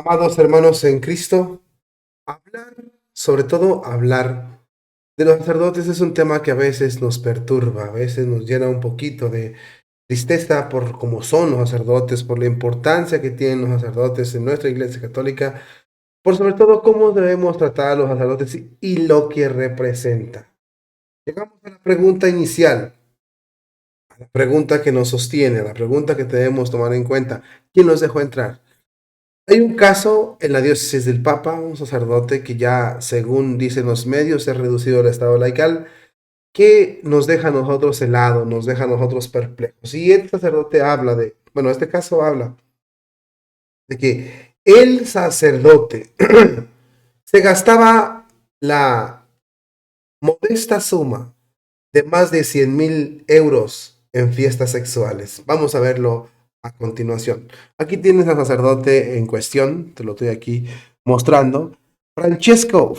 Amados hermanos en Cristo, hablar, sobre todo hablar de los sacerdotes es un tema que a veces nos perturba, a veces nos llena un poquito de tristeza por cómo son los sacerdotes, por la importancia que tienen los sacerdotes en nuestra Iglesia Católica, por sobre todo cómo debemos tratar a los sacerdotes y lo que representa. Llegamos a la pregunta inicial, a la pregunta que nos sostiene, a la pregunta que debemos tomar en cuenta. ¿Quién nos dejó entrar? Hay un caso en la diócesis del Papa, un sacerdote que ya, según dicen los medios, es reducido al estado laical, que nos deja a nosotros helados, nos deja a nosotros perplejos. Y el sacerdote habla bueno, este caso habla de que el sacerdote se gastaba la modesta suma de más de 100.000 euros en fiestas sexuales. Vamos a verlo a continuación. Aquí tienes al sacerdote en cuestión, te lo estoy aquí mostrando. Francesco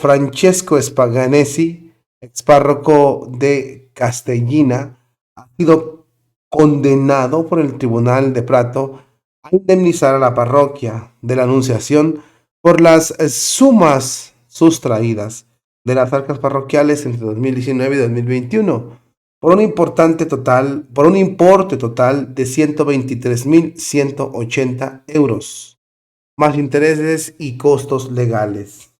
Spaganesi, ex párroco de Castellina, ha sido condenado por el Tribunal de Prato a indemnizar a la parroquia de la Anunciación por las sumas sustraídas de las arcas parroquiales entre 2019 y 2021 por un importe total de 123.180 euros, más intereses y costos legales.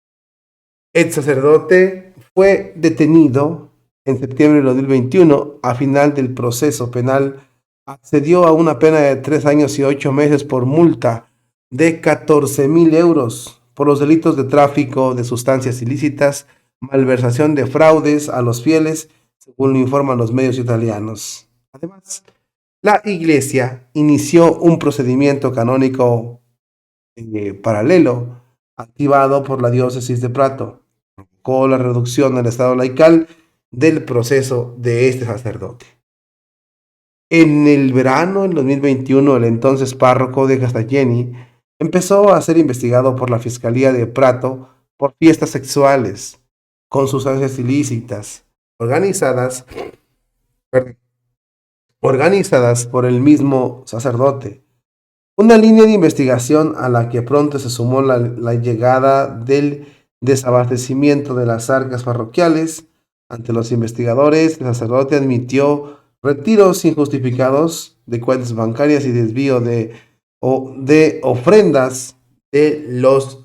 El sacerdote fue detenido en septiembre de 2021. A final del proceso penal accedió a una pena de 3 años y 8 meses por multa de 14.000 euros por los delitos de tráfico de sustancias ilícitas, malversación de fraudes a los fieles, según lo informan los medios italianos. Además, la Iglesia inició un procedimiento canónico paralelo activado por la diócesis de Prato, con la reducción del estado laical del proceso de este sacerdote. En el verano del 2021, el entonces párroco de Castellini empezó a ser investigado por la Fiscalía de Prato por fiestas sexuales con sustancias ilícitas organizadas, organizadas por el mismo sacerdote. Una línea de investigación a la que pronto se sumó la llegada del desabastecimiento de las arcas parroquiales. Ante los investigadores, el sacerdote admitió retiros injustificados de cuentas bancarias y desvío de ofrendas de los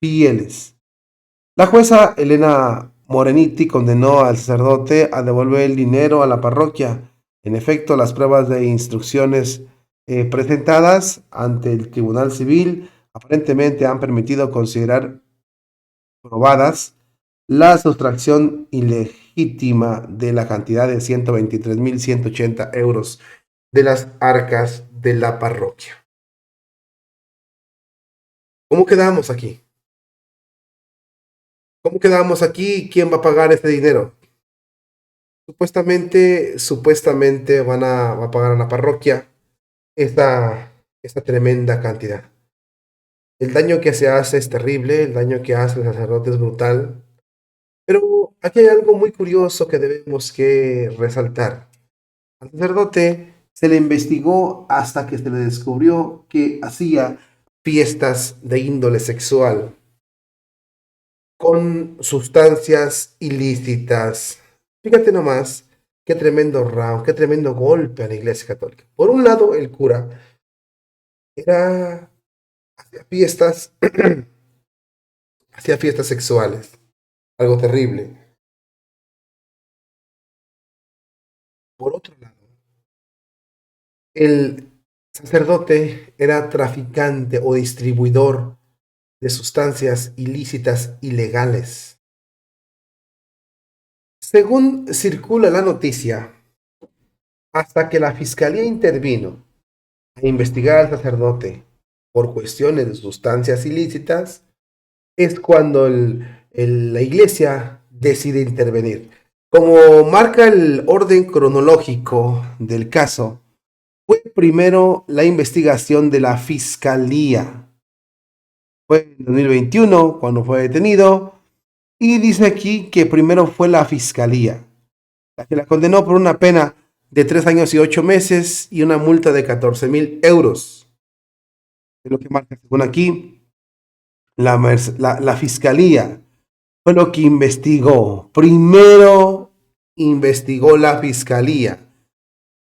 fieles. La jueza Elena Moreniti condenó al sacerdote a devolver el dinero a la parroquia. En efecto, las pruebas de instrucciones presentadas ante el Tribunal Civil aparentemente han permitido considerar probadas la sustracción ilegítima de la cantidad de 123.180 euros de las arcas de la parroquia. ¿Cómo quedamos aquí? ¿Cómo quedamos aquí? ¿Quién va a pagar este dinero? Supuestamente va a pagar a la parroquia esta tremenda cantidad. El daño que se hace es terrible, el daño que hace el sacerdote es brutal, pero aquí hay algo muy curioso que debemos que resaltar. Al sacerdote se le investigó hasta que se le descubrió que hacía fiestas de índole sexual con sustancias ilícitas. Fíjate nomás qué tremendo round, qué tremendo golpe a la Iglesia Católica. Por un lado, el cura era hacía fiestas, hacía fiestas sexuales, algo terrible. Por otro lado, el sacerdote era traficante o distribuidor de sustancias ilícitas ilegales. Según circula la noticia, hasta que la fiscalía intervino a investigar al sacerdote por cuestiones de sustancias ilícitas, es cuando la iglesia decide intervenir. Como marca el orden cronológico del caso, fue primero la investigación de la fiscalía. Fue en 2021 cuando fue detenido y dice aquí que primero fue la fiscalía, la que la condenó por una pena de 3 años y 8 meses y una multa de 14.000 euros. Es lo que marca según aquí. la fiscalía fue lo que investigó. Primero investigó la fiscalía.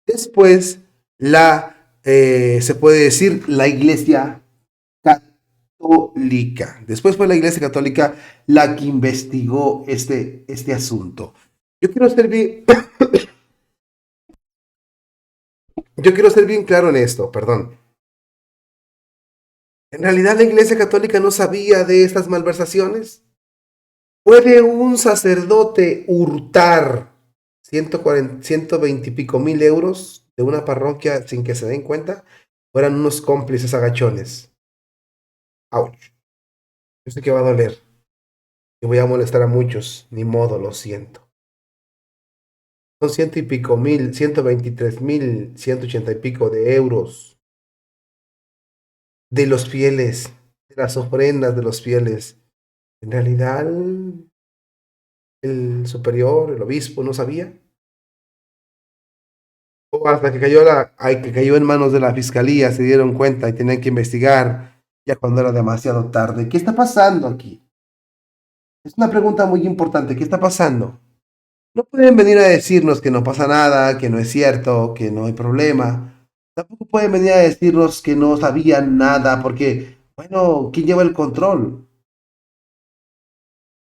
Después se puede decir, la Iglesia Católica. Después fue la Iglesia Católica la que investigó este asunto. Yo quiero ser bien, yo quiero ser bien claro en esto, perdón. En realidad la Iglesia Católica no sabía de estas malversaciones. ¿Puede un sacerdote hurtar 120 y pico mil euros de una parroquia sin que se den cuenta? ¿O eran unos cómplices agachones? Ouch. Yo sé que va a doler. Y voy a molestar a muchos. Ni modo, lo siento. Son 100 y pico mil, 123.000, 180 y pico de euros de los fieles, de las ofrendas de los fieles. En realidad, el superior, el obispo, no sabía. O hasta que que cayó en manos de la fiscalía, se dieron cuenta y tenían que investigar ya cuando era demasiado tarde. ¿Qué está pasando aquí? Es una pregunta muy importante. ¿Qué está pasando? No pueden venir a decirnos que no pasa nada, que no es cierto, que no hay problema. Tampoco pueden venir a decirnos que no sabían nada, porque, bueno, ¿quién lleva el control?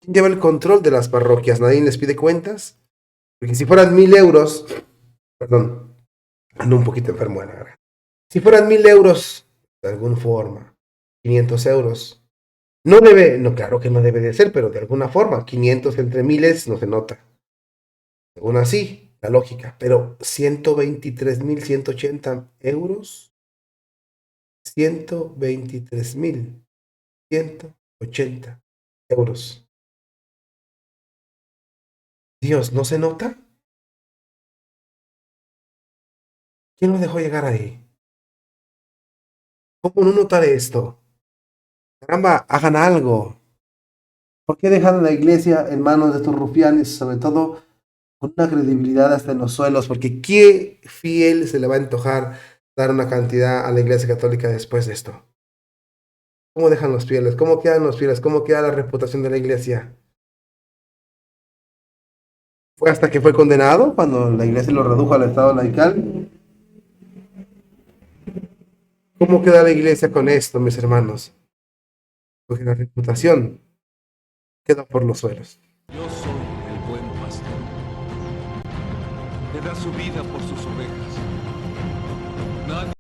¿Quién lleva el control de las parroquias? ¿Nadie les pide cuentas? Porque si fueran 1.000 euros, perdón, ando un poquito enfermo de la garganta. Si fueran 1.000 euros, de alguna forma, 500 euros, no debe, no, claro que no debe de ser, pero de alguna forma, 500 entre miles no se nota. Aún así, la lógica, pero 123.180 euros, 123.180 euros. Dios, ¿no se nota? ¿Quién lo dejó llegar ahí? ¿Cómo no notar esto? Caramba, hagan algo. ¿Por qué dejan a la iglesia en manos de estos rufianes, sobre todo con una credibilidad hasta en los suelos? Porque ¿qué fiel se le va a antojar dar una cantidad a la iglesia católica después de esto? ¿Cómo dejan los fieles? ¿Cómo quedan los fieles? ¿Cómo queda la reputación de la iglesia? Fue hasta que fue condenado, cuando la iglesia lo redujo al estado laical. ¿Cómo queda la iglesia con esto, mis hermanos? Porque la reputación quedó por los suelos. Yo soy el buen pastor, que da su vida por sus ovejas. Nadie